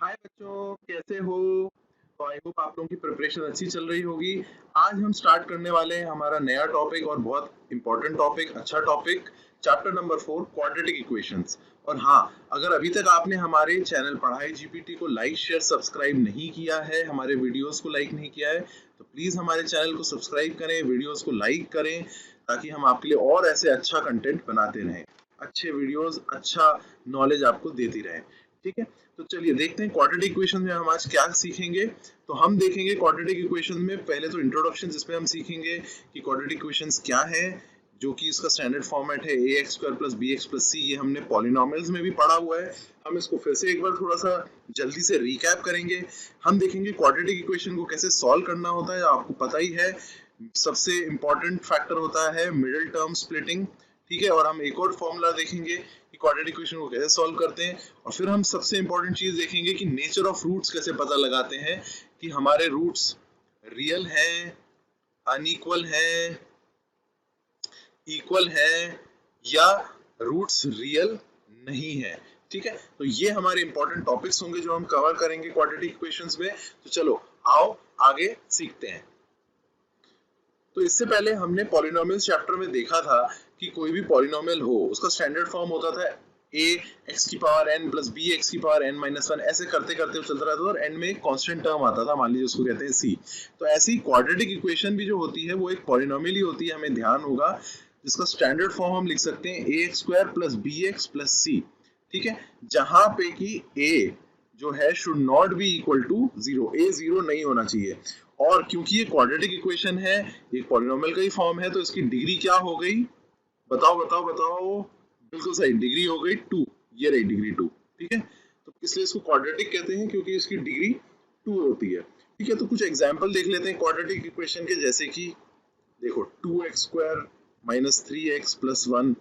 हाय बच्चों, कैसे हो? तो आई होप आप लोगों की प्रिपरेशन अच्छी चल रही होगी। आज हम स्टार्ट करने वाले हैं हमारा नया टॉपिक और बहुत इंपॉर्टेंट टॉपिक, अच्छा topic, chapter number 4 quadratic equations. और हाँ, अगर अभी तक आपने हमारे चैनल पढ़ाई जीपीटी को लाइक शेयर सब्सक्राइब नहीं किया है, हमारे वीडियोस को लाइक नहीं किया है, तो प्लीज हमारे चैनल को सब्सक्राइब करें, वीडियोस को लाइक करें, ताकि हम आपके लिए और ऐसे अच्छा कंटेंट बनाते रहें, अच्छे वीडियोस, अच्छा नॉलेज आपको देती रहें। ठीक है, तो चलिए देखते हैं क्वाड्रेटिक इक्वेशन में हम आज क्या सीखेंगे। तो हम देखेंगे क्वाड्रेटिक इक्वेशन में पहले तो इंट्रोडक्शन, जिसमें हम सीखेंगे कि क्वाड्रेटिक इक्वेशंस क्या है, जो कि इसका स्टैंडर्ड फॉर्मेट है ax² + bx + c। ये हमने पॉलिनोमियल्स में भी पढ़ा हुआ है, हम इसको फिर से एक बार थोड़ा सा जल्दी से रिकैप करेंगे। हम देखेंगे क्वाड्रेटिक इक्वेशन को कैसे सॉल्व करना होता है, आपको पता ही है सबसे इंपॉर्टेंट फैक्टर होता है मिडिल टर्म स्प्लिटिंग। ठीक है, और हम एक और फॉर्मूला देखेंगे कि क्वाड्रेटिक इक्वेशन को कैसे सॉल्व करते हैं, और फिर हम सबसे इंपॉर्टेंट चीज देखेंगे कि नेचर ऑफ रूट्स कैसे पता लगाते हैं, कि हमारे रूट्स रियल हैं, अनइक्वल हैं, इक्वल है, या रूट्स रियल नहीं है। ठीक है, तो ये हमारे इंपॉर्टेंट टॉपिक्स होंगे जो हम कवर करेंगे क्वाड्रेटिक इक्वेशंस में। तो चलो आओ आगे सीखते हैं। तो इससे पहले हमने पॉलिनोमियल चैप्टर में देखा था कि कोई भी पॉलिनोमियल हो उसका स्टैंडर्ड फॉर्म होता था ax⁴n + bx⁴n−1, ऐसे करते करते चलता रहता था और एंड में एक कांस्टेंट टर्म आता था, मान लीजिए उसको कहते हैं c। तो ऐसी ही क्वाड्रेटिक इक्वेशन भी जो होती है वो एक पॉलिनोमियल ही होती है, हमें ध्यान होगा, जिसका स्टैंडर्ड फॉर्म हम लिख सकते हैं ax² + bx + c। ठीक है, जहां पे कि a जो है should not be equal to 0, a 0 नहीं होना चाहिए। और क्योंकि ये क्वाड्रेटिक इक्वेशन है, ये पॉलिनोमियल का ही फॉर्म है, तो इसकी डिग्री क्या हो गई? बताओ बताओ बताओ। बिल्कुल सही, डिग्री हो गई 2। ये रही डिग्री 2। ठीक है, तो इसलिए इसको क्वाड्रेटिक कहते हैं क्योंकि इसकी डिग्री 2 होती है। ठीक है, तो कुछ एग्जांपल देख लेते हैं क्वाड्रेटिक इक्वेशन के, जैसे कि देखो 2x² - 3x + 1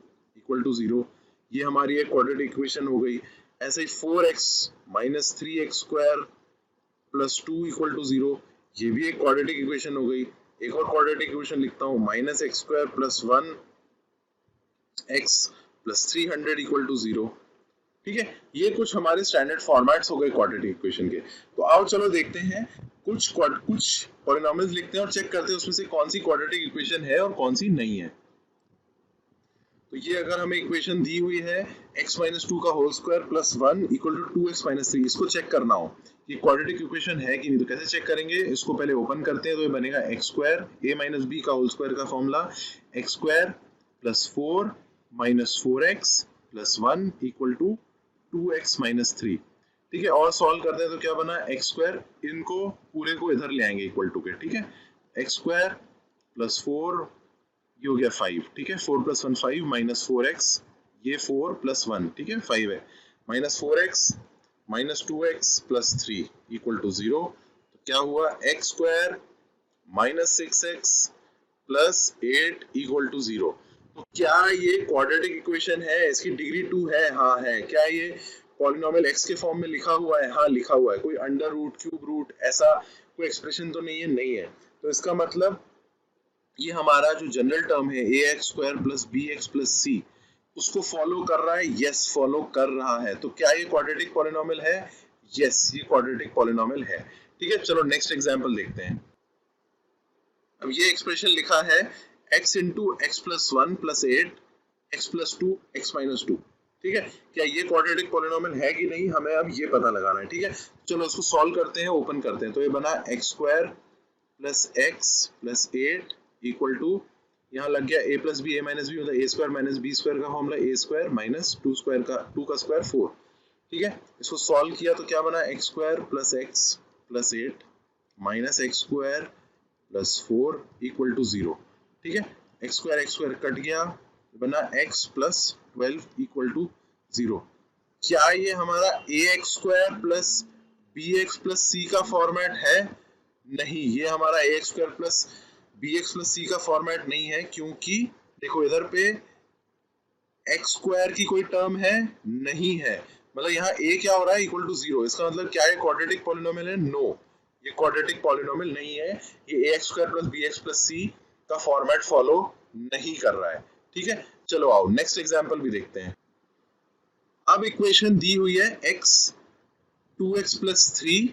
= 0, ये हमारी एक क्वाड्रेटिक इक्वेशन हो गई। ऐसे ही 4x - 3x² + 2 = 0, ये भी एक क्वाड्रेटिक इक्वेशन हो गई। एक और क्वाड्रेटिक इक्वेशन लिखता हूँ, -x² + 1x + 300 = 0। ठीक है, ये कुछ हमारे स्टैंडर्ड फॉर्मेट्स हो गए क्वाड्रेटिक इक्वेशन के। तो आओ चलो देखते हैं, कुछ पॉलिनोमियल्स लिखते हैं और चेक करते हैं उसमें से कौन सी क्वाड्रेटिक इक्वेशन है और कौन सी नहीं है। तो ये अगर हमें इक्वेशन दी हुई है x - 2 का होल स्क्वायर + 1 = 2x - 3, इसको चेक करना हो कि क्वाड्रेटिक इक्वेशन है कि नहीं, तो कैसे चेक करेंगे? इसको पहले ओपन करते हैं, तो ये बनेगा x² a - b का होल स्क्वायर का फॉर्मूला x² + 4 - 4x + 1 = 2x - 3। ठीक है, और सॉल्व करते हैं तो क्या बना? x², इनको पूरे को इधर ले आएंगे इक्वल टू के। ठीक है, x² + 4, ये हो गया 5। ठीक है, 4 + 1 5 - 4x, ये 4 + 1, ठीक है 5 है, -4x - 2x + 3 = 0। तो क्या हुआ? x² - 6x + 8 = 0। तो क्या ये क्वाड्रेटिक इक्वेशन है? इसकी डिग्री 2 है? हाँ है। क्या ये पॉलिनोमियल x के फॉर्म में लिखा हुआ है? हाँ लिखा हुआ है। कोई अंडर रूट, क्यूब रूट, ऐसा कोई एक्सप्रेशन तो नहीं है? नहीं है। तो इसका मतलब ये हमारा जो जनरल टर्म है ax² + bx + c, उसको फॉलो कर रहा है। यस, फॉलो कर रहा है। तो क्या ये क्वाड्रेटिक पॉलिनोमियल है? यस, ये क्वाड्रेटिक पॉलिनोमियल है। ठीक है, चलो नेक्स्ट एग्जांपल देखते हैं। अब ये एक्सप्रेशन लिखा है x × x + 1 + 8 x + 2 x - 2। ठीक है, क्या ये क्वाड्रेटिक पॉलिनोमियल है कि नहीं, हमें अब ये पता लगाना है। ठीक है, चलो इसको सॉल्व करते हैं, ओपन करते हैं। तो ये बना x² + x + 8 = यहाँ लग गया a + b a - b, मतलब a² - b² का फॉर्मूला a² - 2 का स्क्वायर 4। ठीक है, इसको सॉल्व किया तो क्या बना? x² + x + 8 - x² + 4 = 0। ठीक है, x² कट गया, बना x + 12 = 0। क्या ये हमारा ax² + bx + c का फॉर्मेट है? नहीं, ये हमारा ax² + bx + c का फॉर्मेट नहीं है, क्योंकि देखो इधर पे x² की कोई टर्म है? नहीं है। मतलब यहाँ a क्या हो रहा है? = 0। इसका मतलब क्या है? क्वाड्रेटिक पॉलिनोमियल है? नो, ये क्वाड्रेटिक पॉलिनोमियल नहीं है। ये ax² + bx + c का फॉर्मेट फॉलो नहीं कर रहा है। ठीक है, चलो आओ नेक्स्ट एग्जांपल भी देखते हैं। अब इक्वेशन दी हुई है x 2x plus 3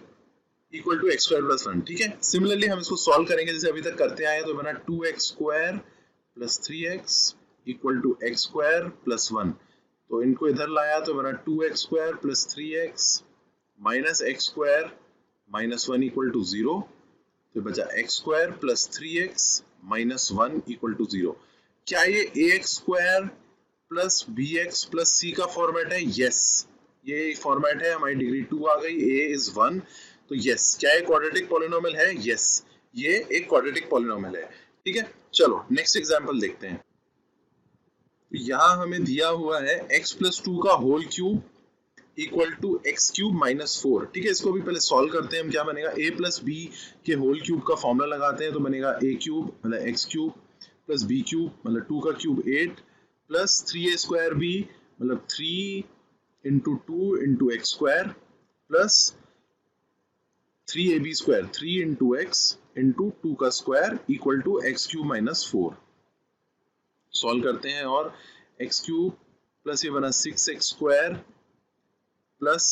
equal to x square plus 1। ठीक है, सिमिलरली हम इसको सॉल्व करेंगे जैसे अभी तक करते आए हैं, तो बना 2x square plus 3x equal to x square plus 1। तो इनको इधर लाया तो बना 2x square plus 3x minus x square minus 1 equal to 0। तो बचा x square plus 3x minus 1 equal to 0। क्या ये ax square plus bx plus c का फॉर्मेट है? यस, ये फॉर्मेट है। हमारी डिग्री 2 आ गई, a इज 1। तो यस, क्या ये क्वाड्रेटिक पॉलिनोमियल है? यस, ये एक क्वाड्रेटिक पॉलिनोमियल है। ठीक है, चलो नेक्स्ट एग्जांपल देखते हैं। तो यहाँ हमें दिया हुआ है x प्लस 2 का whole cube equal to x cube minus 4। ठीक है, इसको भी पहले सॉल्व करते हैं हम। क्या बनेगा? a प्लस बी के होल क्यूब का फॉर्मूला लगाते हैं, तो बनेगा a क्यूब मतलब x cube plus b cube मतलब 2 का cube 8 plus 3a square b मतलब 3 into 2 into x square plus 3ab square 3 into x into 2 का square equal to x cube minus 4। Solve करते हैं और एक्स क्यूब प्लस ये बना 6x square plus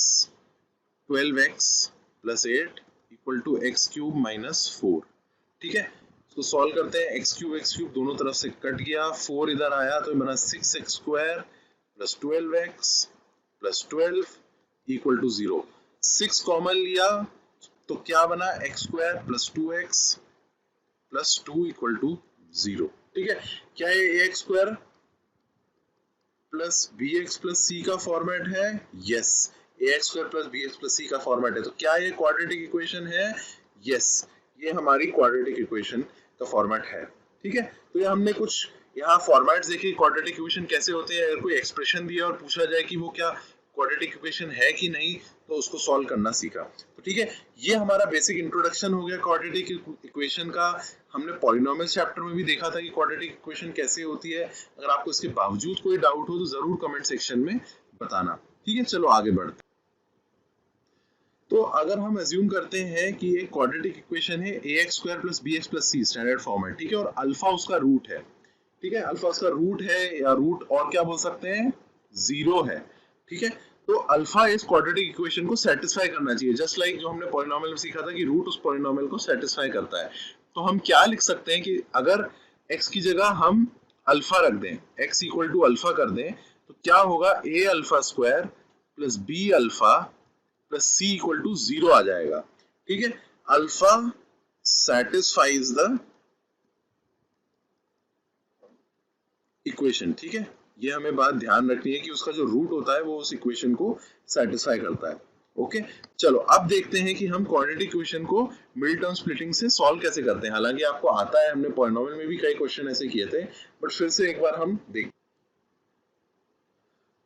12x plus 8 equal to x cube minus 4। ठीक है, इसको सॉल्व करते हैं। एक्स क्यूब दोनों तरफ से कट गया, 4 इधर आया तो बना 6x square plus 12x plus 12 equal to 0। 6 common लिया तो क्या बना? X square plus 2x plus 2 equal to 0। ठीक है, क्या ये ax square plus bx plus c का फॉर्मेट है? Yes, ax square plus bx plus c का फॉर्मेट है। तो क्या ये क्वाड्रेटिक इक्वेशन है? यस, ये हमारी क्वाड्रेटिक इक्वेशन का फॉर्मेट है। ठीक है, तो ये हमने कुछ यहाँ फॉर्मेट्स देखे क्वाड्रेटिक इक्वेशन कैसे होते हैं। अगर कोई एक्सप्रेशन दिया और पूछा जाए कि वो क्या क्वाड्रेटिक इक्वेशन है कि नहीं, तो उसको सॉल्व करना सीखा। तो ठीक है, ये हमारा बेसिक इंट्रोडक्शन हो गया क्वाड्रेटिक इक्वेशन का। हमने पॉलिनोमियल्स चैप्टर में भी देखा था कि क्वाड्रेटिक इक्वेशन कैसे होती है। अगर आपको इसके बावजूद कोई डाउट हो तो जरूर कमेंट सेक्शन में बताना। ठीक है, चलो आगे बढ़ते हैं। तो अगर हम अज्यूम करते हैं कि एक क्वाड्रेटिक इक्वेशन है ax square plus bx plus c standard form है। ठीक है, और अल्फा उसका रूट है। ठीक है, अल्फा उसका रूट है या रूट और क्या बोल सकते हैं? 0 है। ठीक है, तो अल्फा इस क्वाड्रेटिक इक्वेशन को सेटिस्फाई करना चाहिए, जस्ट लाइक जो हमने पॉलिनोमियल में सीखा था कि रूट उस पॉलिनोमियल को सेटिस्फाई करता है। तो हम क्या लिख सकते हैं कि अगर x की जगह हम अल्फा रख दें, x इक्वल टू अल्फा कर दें, तो क्या होगा? a alpha square plus b alpha plus c equal to 0 आ जाएगा। ठीक है, अल्फा सेटिस्फाइज द इक्वेशन। ठीक है, ये हमें बात ध्यान रखनी है कि उसका जो रूट होता है वो उस इक्वेशन को सेटिस्फाई करता है। ओके, चलो अब देखते हैं कि हम क्वाड्रेटिक इक्वेशन को मिड टर्म स्प्लिटिंग से सॉल्व कैसे करते हैं। हालांकि आपको आता है, हमने पॉलिनोमियल में भी कई क्वेश्चन ऐसे किए थे, बट फिर से एक बार हम देख।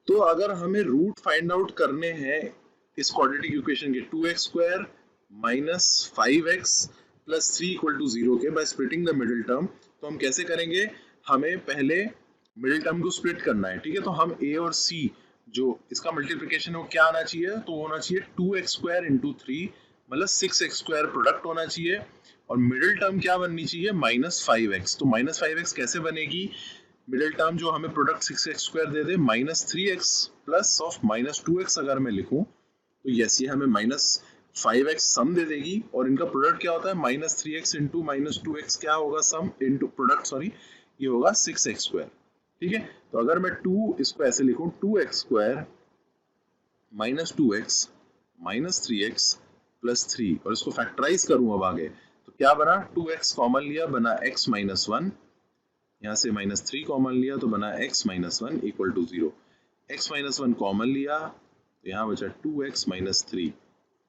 तो अगर हमें रूट फाइंड आउट करने हैं इस क्वाड्रेटिक इक्वेशन के 2x square minus 5x plus 3 equal to 0 के by splitting the middle term, तो हम कैसे करेंगे? हमें पहले मिडिल टर्म को स्प्लिट करना है। ठीक है, तो हम a और c जो इसका मल्टीप्लिकेशन है वो क्या आना चाहिए? तो होना चाहिए 2x स्क्वायर इंटू 3 मतलब 6x स्क्वायर प्रोडक्ट होना चाहिए, और मिडिल टर्म क्या बननी चाहिए? Minus 5x। तो माइनस 5x कैसे बनेगी? मिडिल टर्म जो हमें product 6x square they they, minus 3x plus of minus 2x अगर मैं लिखूं तो यस, ये हमें माइनस 5x सम दे देगी, और इनका प्रोडक्ट क्या होता है? Minus 3x into minus 2x क्या होगा? सम इंटू प्रोडक्ट, सॉरी, ये होगा 6x स्क्वायर। ठीक है, तो अगर मैं 2 इसको ऐसे लिखूं, 2x square minus 2x minus 3x plus 3, और इसको फैक्टराइज करूं अब आगे, तो क्या बना? 2x कॉमन लिया, बना x माइनस 1, यहाँ से माइनस 3 कॉमन लिया तो बना x minus 1 equal to 0। x minus 1 common लिया तो यहाँ बचा 2x माइनस 3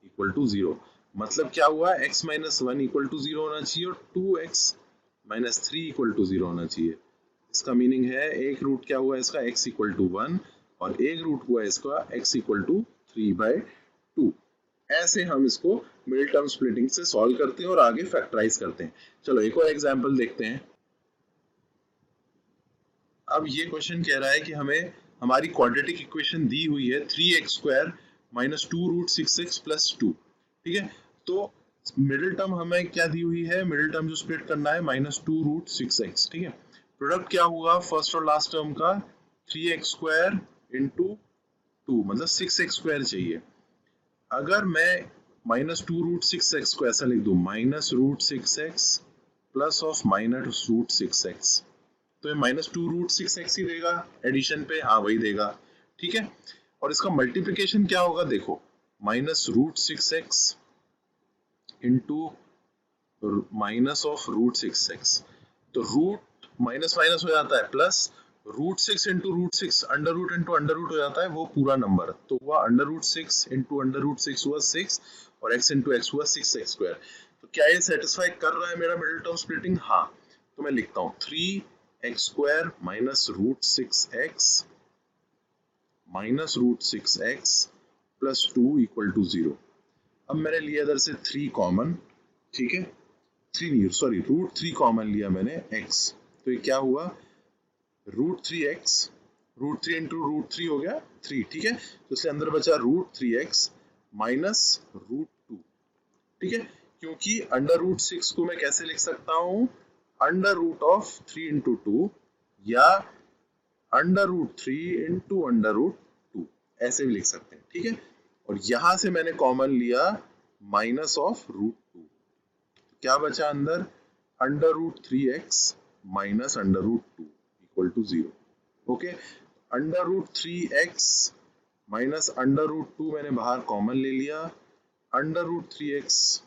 इक्वल टू 0। मतलब क्या हुआ? x माइनस 1 इक्वल टू 0 होना चाहिए और 2x माइनस 3 इक्वल टू 0 होना चाहिए। इसका मीनिंग है एक रूट क्या हुआ इसका? x इक्वल टू 1, और एक रूट हुआ इसका x इक्वल टू 3/2। ऐसे हम इसको मिडिल टर्म स्प्लिटिंग से सॉल्व करते हैं और आगे फैक्टराइज करते हैं। चलो एक और एग्जांपल देखते हैं। अब ये क्वेश्चन कह रहा है कि हमें हमारी क्वाड्रेटिक इक्वेशन दी हुई है 3x square minus 2 root 6x plus 2। ठीक है, तो मिडिल टर्म हमें क्या दी हुई है? मिडिल टर्म जो स्प्लिट करना है माइनस 2 रूट 6x। ठीक है, प्रोडक्ट क्या हुआ फर्स्ट और लास्ट टर्म का? 3x स्क्वायर इंटू 2 मतलब 6x स्क्वायर चाहिए। अगर मैं -2√6x को ऐसा लिख दूं, -√6x प्लस ऑफ -√6x, तो ये -2√6x ही देगा एडिशन पे, हाँ वही देगा, ठीक है। और इसका मल्टीप्लिकेशन क्या होगा, देखो -√6x into minus of √6x, तो रूट माइनस माइनस हो जाता है plus, √6 into √6 under root into under root हो जाता है वो पूरा नंबर, तो हुआ √6 इंटू √6 हुआ 6 और x इंटू x हुआ 6x²। तो क्या ये सेटिस्फाई कर रहा है मेरा मिडिल टर्म स्प्लिटिंग? हाँ, तो मैं लिखता हूँ 3x² minus √6x minus √6x plus 2 equal to 0। अब मैंने लिया इधर से 3 कॉमन, ठीक है, 3 कॉमन लिया मैंने x, तो ये क्या हुआ √3x, √3 इंटू √3 हो गया 3, ठीक है, तो इसलिए अंदर बचा √3x माइनस √2, ठीक है, क्योंकि अंडर √6 को मैं कैसे लिख सकता हूँ, अंडर रूट ऑफ 3 इंटू 2 या अंडर√3 इंटू अंडर√2, ऐसे भी लिख सकते हैं, ठीक है। और यहां से मैंने कॉमन लिया माइनस ऑफ √2, क्या बचा अंदर, under minus under equal to 0। Okay, under minus under मैंने बाहर कॉमन ले लिया, अंडर√3x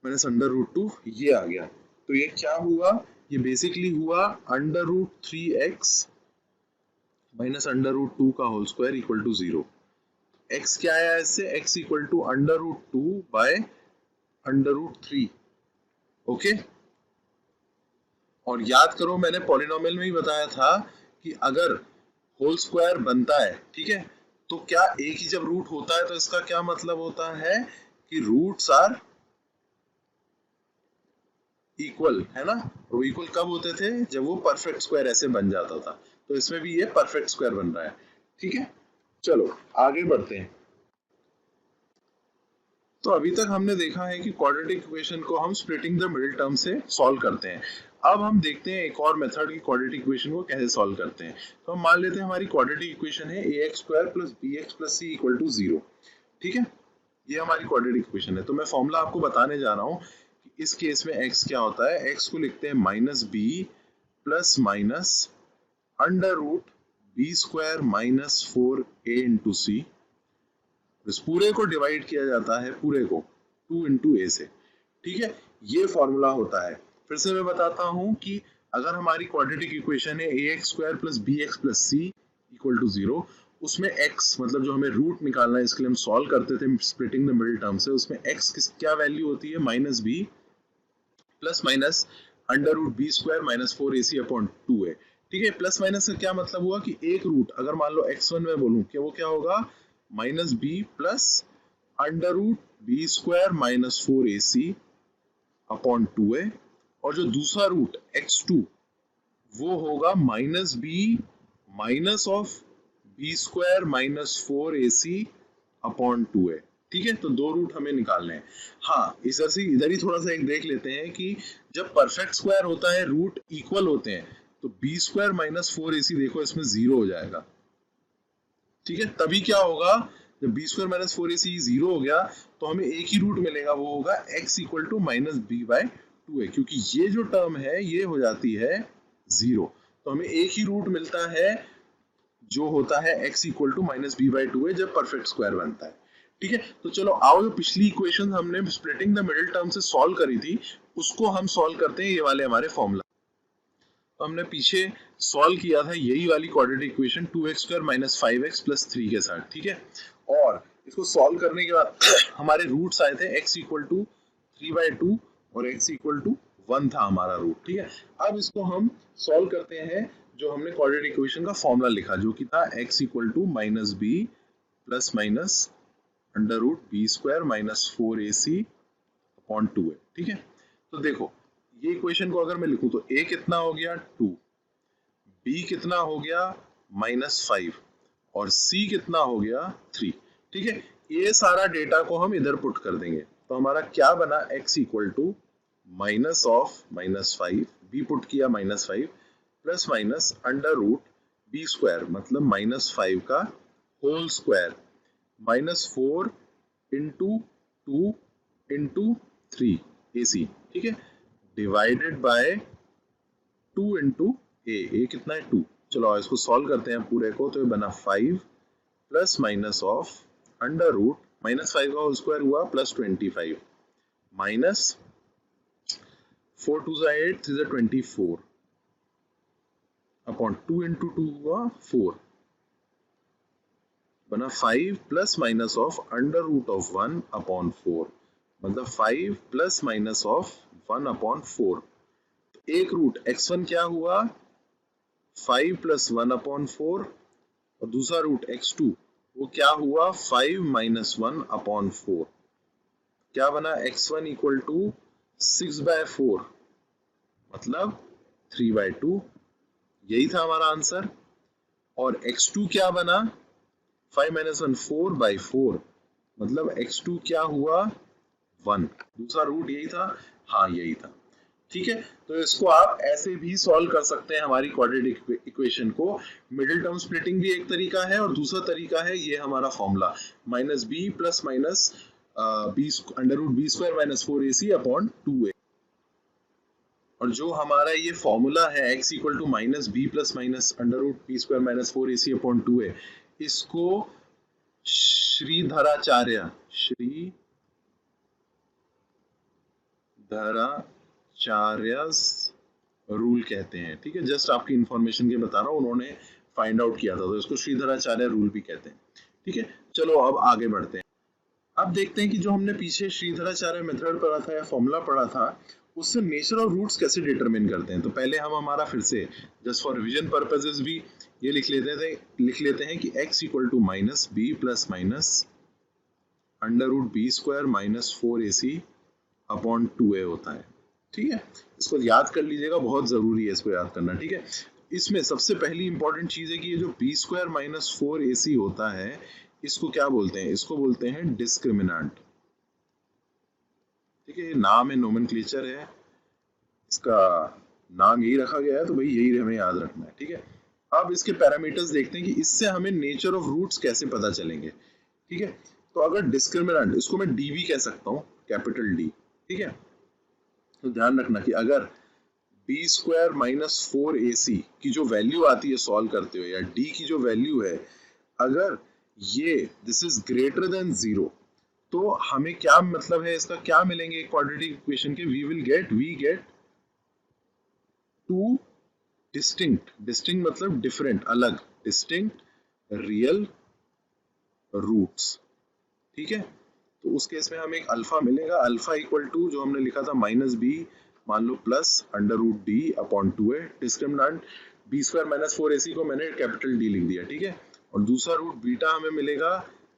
माइनस अंडर√2 ये आ गया, तो ये क्या हुआ, ये बेसिकली हुआ अंडर√3x माइनस अंडर√2 का whole square equal to 0। x क्या आया इससे, x equal to under by under, okay. और याद करो मैंने पॉलिनोमियल में ही बताया था कि अगर होल स्क्वायर बनता है, ठीक है, तो क्या एक ही जब रूट होता है तो इसका क्या मतलब होता है कि रूट्स आर इक्वल, है ना। वो इक्वल कब होते थे, जब वो परफेक्ट स्क्वायर ऐसे बन जाता था, तो इसमें भी ये परफेक्ट स्क्वायर बन रहा है, ठीक है। चलो आगे बढ़ते हैं। तो अभी तक हमने देखा है कि क्वाड्रेटिक इक्वेशन को हम स्प्लिटिंग द मिडिल टर्म से सॉल्व करते हैं। अब हम देखते हैं एक और मेथड की क्वाड्रेटिक इक्वेशन को कैसे सॉल्व करते हैं। तो हम मान लेते हैं हमारी क्वाड्रेटिक इक्वेशन है ax² plus bx plus c equal to 0, ठीक है, ये हमारी क्वाड्रेटिक इक्वेशन है। तो मैं फॉर्मूला आपको बताने जा रहा हूँ कि इस केस में x क्या होता है, x को लिखते हैं -b plus minus under minus 4a into c, इस पूरे को डिवाइड किया जाता है पूरे को 2 इंटू ए से, ठीक है, ये फॉर्मूला होता है। फिर से मैं बताता हूं कि अगर हमारी क्वाड्रेटिक इक्वेशन है ax² plus bx plus c equal to 0, उसमें x मतलब जो हमें रूट निकालना है, इसके लिए हम सॉल्व करते थे स्प्लिटिंग द मिडिल टर्म से, उसमें x किस क्या वैल्यू होती है, -b plus minus under minus 4ac upon 2 है, ठीक है। प्लस माइनस का क्या मतलब हुआ कि एक रूट अगर मान लो x1 में बोलूं कि वो क्या होगा, -b plus under minus 4ac upon 2 है, और जो दूसरा रूट x2 वो होगा -b minus of b² minus 4ac upon 2 है, ठीक है। तो दो रूट हमें निकालने हैं। हाँ, इस तरह से इधर ही थोड़ा सा एक देख लेते हैं कि जब परफेक्ट स्क्वायर होता है, रूट इक्वल होते हैं, तो b² माइनस 4ac देखो इसमें 0 हो जाएगा, ठीक है। तभी क्या होगा, जब b² माइनस 4ac 0 हो गया तो हमें एक ही रूट मिलेगा, वो होगा x इक्वल टू -b/2 है, क्योंकि ये जो टर्म है ये हो जाती है 0, तो हमें एक ही रूट मिलता है जो होता है x इक्वल टू -b/2 है जब परफेक्ट स्क्वायर बनता है, ठीक है। तो चलो आओ, जो पिछली इक्वेशन हमने स्प्लिटिंग द मिडिल टर्म से सॉल्व करी थी उसको हम सॉल्व करते हैं, ये वाले हमारे फॉर्मूला। तो हमने पीछे सॉल्व किया था यही वाली quadratic equation 2x² minus 5x plus 3 के साथ, ठीक है। और इसको सॉल्व करने के बाद हमारे रूट्स आए थे x इक्वल टू 3/2 और x इक्वल टू 1 था हमारा रूट, ठीक है। अब इसको हम सॉल्व करते हैं, जो हमने क्वाड्रेटिक इक्वेशन का फॉर्मूला लिखा जो कि था x equal to -b plus minus under minus 4ac upon 2 है, ठीक है। तो देखो ये इक्वेशन को अगर मैं लिखूं तो a कितना हो गया 2, b कितना हो गया -5 और c कितना हो गया 3, ठीक है। ये सारा डेटा को हम इधर पुट कर देंगे, तो हमारा क्या बना, x equal to minus of -5, b put किया -5 plus minus under root b² मतलब -5 का whole square -4 into 2 into 3 AC, ठीक है, डिवाइडेड बाय 2 इंटू ए कितना है 2। चलो इसको सॉल्व करते हैं पूरे को, तो ये बना 5 plus minus of under root -5 का होल स्क्वायर हुआ प्लस 25 माइनस 4 2 8 3 24 अपॉन 2 इंटू 2 हुआ 4 बना 5 plus minus of under root of 1 upon 4 मतलब 5 प्लस माइनस ऑफ 1 अपॉन 4। तो एक रूट x1 क्या हुआ 5 प्लस 1 अपॉन 4 और दूसरा रूट x2 वो क्या हुआ 5 माइनस 1 अपॉन 4। क्या बना x1 इक्वल टू 6/4 मतलब 3/2, यही था हमारा आंसर। और x2 क्या बना 5 माइनस 1 4/4 मतलब x2 क्या हुआ 1। दूसरा रूट यही था, हाँ यही था, ठीक है। तो इसको आप ऐसे भी सॉल्व कर सकते हैं हमारी क्वाड्रेटिक इक्वेशन को। मिडिल टर्म स्प्लिटिंग भी एक तरीका है और दूसरा तरीका है ये हमारा formula -b plus minus under root b square minus 4ac upon 2a। और जो हमारा ये फॉर्मूला है x equal to -b plus minus under root b square minus 4ac upon 2a, इसको श्रीधराचार्य रूल कहते हैं, ठीक है। जस्ट आपकी इंफॉर्मेशन के बता रहा हूँ, उन्होंने फाइंड आउट किया था, तो इसको श्रीधराचार्य रूल भी कहते हैं, ठीक है। चलो अब आगे बढ़ते हैं। अब देखते हैं कि जो हमने पीछे श्रीधराचार्य मेथड पढ़ा था या फॉर्मूला पढ़ा था, उससे नेचर ऑफ रूट्स कैसे डिटरमिन करते हैं। तो पहले हम हमारा फिर से जस्ट फॉर रिवीजन पर्पसेस भी ये लिख लेते हैं कि x equal to -b plus minus under root b square minus 4ac upon 2a होता है, ठीक है। इसको याद कर लीजिएगा, बहुत जरूरी है इसको याद करना, ठीक है। इसमें सबसे पहली इंपॉर्टेंट चीज है कि ये जो b स्क्वायर माइनस 4ac होता है, इसको क्या बोलते हैं, इसको बोलते हैं डिस्क्रिमिनेंट, ठीक है। ये नाम है, नोमेनक्लेचर है, इसका नाम यही रखा गया है, तो भाई यही हमें याद रखना है, ठीक है। अब इसके पैरामीटर्स देखते हैं कि इससे हमें नेचर ऑफ रूट्स कैसे पता चलेंगे, ठीक है। तो अगर डिस्क्रिमिनेंट, इसको मैं d भी कह सकता हूँ, कैपिटल D, ठीक है। तो ध्यान रखना कि अगर b स्क्वायर माइनस 4ac की जो वैल्यू आती है सॉल्व करते हुए, या d की जो वैल्यू है, अगर ये दिस इज ग्रेटर देन 0, तो हमें क्या मतलब है, इसका क्या मिलेंगे क्वाड्रेटिक इक्वेशन के, वी गेट टू डिस्टिंक्ट मतलब डिफरेंट, अलग, डिस्टिंक्ट रियल रूट्स, ठीक है। तो उस केस में हमें एक अल्फा मिलेगा, अल्फा इक्वल टू जो हमने लिखा था -b मान लो plus under root d upon 2a, discriminant b square minus 4ac को मैंने कैपिटल D लिख दिया, ठीक है। और दूसरा रूट बीटा हमें मिलेगा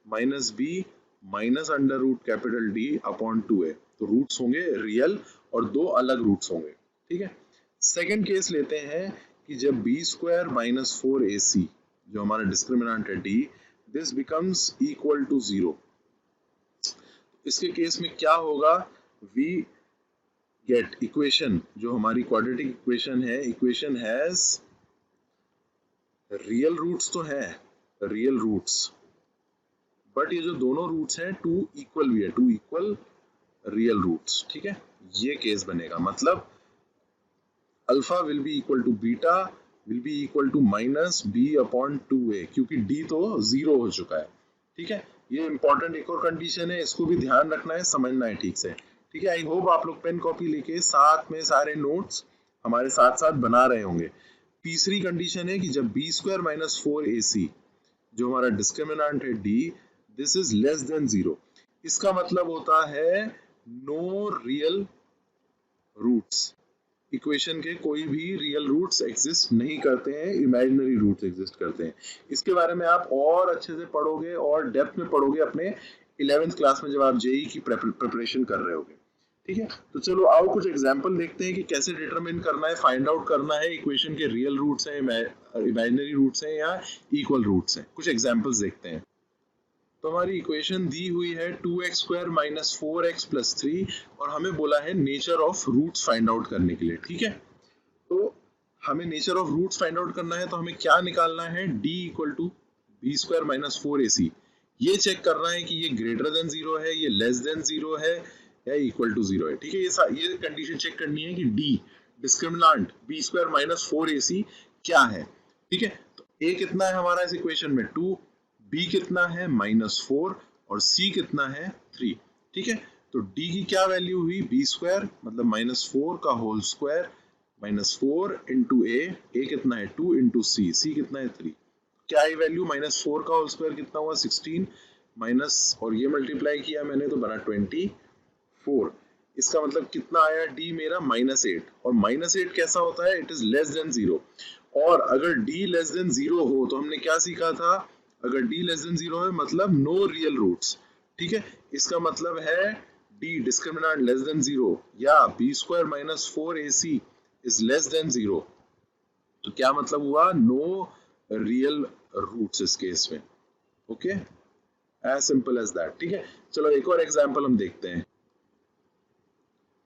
-b minus under root capital D upon 2a। तो रूट्स होंगे रियल और दो अलग रूट्स होंगे, ठीक है। सेकेंड केस लेते हैं कि जब b स्क्वायर माइनस 4ac जो हमारा डिस्क्रिमिनेंट है d, this becomes equal to 0। इसके केस में क्या होगा, वी गेट इक्वेशन, जो हमारी क्वाड्रेटिक इक्वेशन है, इक्वेशन हैज रियल रूट्स, तो है रियल रूट्स, बट ये जो दोनों रूट्स हैं टू इक्वल भी है, टू इक्वल रियल रूट्स, ठीक है। ये केस बनेगा, मतलब alpha will be equal to beta will be equal to -b upon 2a, क्योंकि d तो 0 हो चुका है, ठीक है। ये इंपॉर्टेंट एक और कंडीशन है, इसको भी ध्यान रखना है, समझना है ठीक से, ठीक है। आई होप आप लोग पेन कॉपी लेके साथ में सारे नोट्स हमारे साथ साथ बना रहे होंगे। तीसरी कंडीशन है कि जब b स्क्वायर माइनस 4ac जो हमारा डिस्क्रिमिनेंट है d, this is less than 0, इसका मतलब होता है नो रियल रूट्स, इक्वेशन के कोई भी रियल रूट्स एग्जिस्ट नहीं करते हैं, इमेजिनरी रूट्स एग्जिस्ट करते हैं। इसके बारे में आप और अच्छे से पढ़ोगे और डेप्थ में पढ़ोगे अपने 11th क्लास में, जब आप जेई की प्रिपरेशन कर रहे होगे, ठीक है। तो चलो आओ कुछ एग्जांपल देखते हैं कि कैसे डिटरमिन करना है, फाइंड आउट करना है इक्वेशन के रियल रूट्स हैं, इमेजिनरी रूट्स हैं या इक्वल रूट्स हैं। कुछ एग्जांपल्स देखते हैं। तो हमारी इक्वेशन दी हुई है 2x square minus 4x plus 3 और हमें बोला है nature of roots find out करने के लिए, ठीक है। तो हमें nature of roots find out करना है, तो हमें क्या निकालना है, d equal to b square minus 4ac, ये चेक करना है कि ये ग्रेटर देन 0 है, ये लेस देन 0 है या इक्वल टू 0 है। ठीक है, ये कंडीशन चेक करनी है कि D discriminant b square minus 4ac क्या है। ठीक है, तो a कितना है हमारा इस इक्वेशन में 2, b कितना है -4 और c कितना है 3। ठीक है, तो d की क्या वैल्यू हुई b स्क्वायर मतलब -4 का होल स्क्वायर -4 इंटू a कितना है 2 इंटू c कितना है 3। क्या है वैल्यू -4 का होल स्क्वायर कितना हुआ 16 माइनस और ये मल्टीप्लाई किया मैंने तो बना 24। इसका मतलब कितना आया d मेरा -8 और -8 कैसा होता है, इट इज लेस देन 0। और अगर d लेस देन 0 हो तो हमने क्या सीखा था, अगर d लेस देन 0 है मतलब नो रियल रूट्स। ठीक है, इसका मतलब है d डिस्क्रिमिनेंट लेस देन 0 या b square minus 4ac is less than 0। तो क्या मतलब हुआ, नो रियल रूट्स इस केस में। Okay, as simple as that. ठीक है, चलो एक और एग्जांपल हम देखते हैं।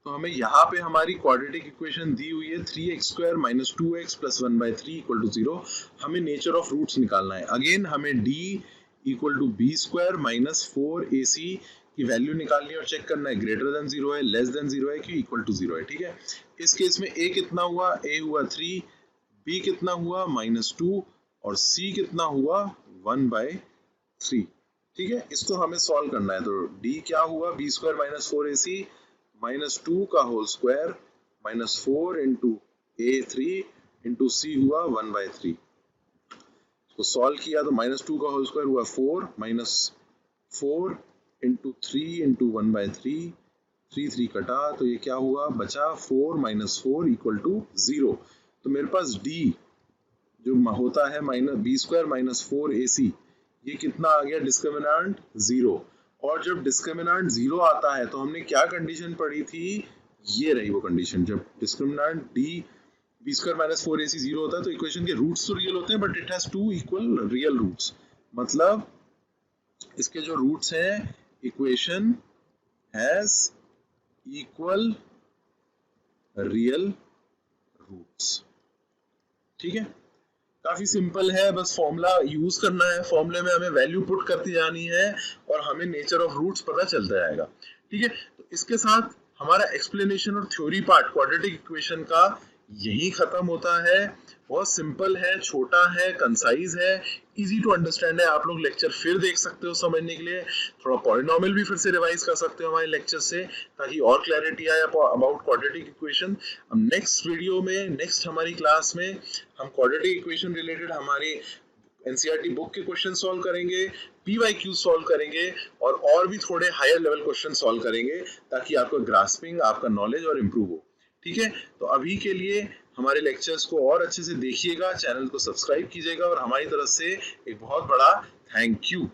तो हमें यहाँ पे हमारी क्वाड्रेटिक इक्वेशन दी हुई है 3x square minus 2x plus 1/3 equal to 0। हमें नेचर ऑफ रूट्स निकालना है। अगेन हमें d equal to b square minus 4ac की वैल्यू निकालनी है और चेक करना है ग्रेटर देन 0 है, लेस देन 0 है कि इक्वल टू 0 है। ठीक है, इस केस में a कितना हुआ, a हुआ 3, b कितना हुआ -2 और c कितना हुआ 1/3। ठीक है, इसको हमें सॉल्व करना है। तो d क्या हुआ b स्क्वायर माइनस 4ac -2 का whole square -4 into a3 into c हुआ 1/3। तो सॉल्व किया तो -2 का होल स्क्वायर हुआ 4 -4 इंटू 3 इंटू 1/3, 3 कटा तो ये क्या हुआ बचा 4 -4 इक्वल टू 0। तो मेरे पास d जो होता है b स्क्वायर माइनस 4ac ये कितना आ गया डिस्क्रिमिनेंट 0। और जब डिस्क्रिमिनेंट 0 आता है तो हमने क्या कंडीशन पढ़ी थी, ये रही वो कंडीशन। जब discriminant d b square minus 4ac 0 होता है तो इक्वेशन के रूट्स तो रियल होते हैं but it has 2 equal real roots. मतलब इसके जो रूट्स हैं equation has equal real roots. ठीक है, काफी सिंपल है, बस फॉर्मूला यूज करना है। फॉर्मूले में हमें वैल्यू पुट करती जानी है और हमें नेचर ऑफ रूट्स पता चलता जाएगा। ठीक है, तो इसके साथ हमारा एक्सप्लेनेशन और थ्योरी पार्ट क्वाड्रेटिक इक्वेशन का यही खत्म होता है। बहुत सिंपल है, छोटा है, कंसाइज है, इजी टू अंडरस्टैंड है। आप लोग लेक्चर फिर देख सकते हो समझने के लिए। थोड़ा पॉलिनोमियल भी फिर से रिवाइज कर सकते हो हमारे लेक्चर से ताकि और क्लैरिटी आए अबाउट क्वाड्रेटिक इक्वेशन। हम नेक्स्ट वीडियो में, नेक्स्ट हमारी क्लास में हम क्वाड्रेटिक इक्वेशन रिलेटेड हमारी एनसीईआरटी बुक के क्वेश्चन सॉल्व करेंगे, पीवाईक्यू सॉल्व करेंगे और भी थोड़े हायर लेवल क्वेश्चन सॉल्व करेंगे ताकि आपका ग्रास्पिंग, आपका नॉलेज और इम्प्रूव हो। ठीक है, तो अभी के लिए हमारे लेक्चर्स को और अच्छे से देखिएगा, चैनल को सब्सक्राइब कीजिएगा और हमारी तरफ से एक बहुत बड़ा थैंक यू।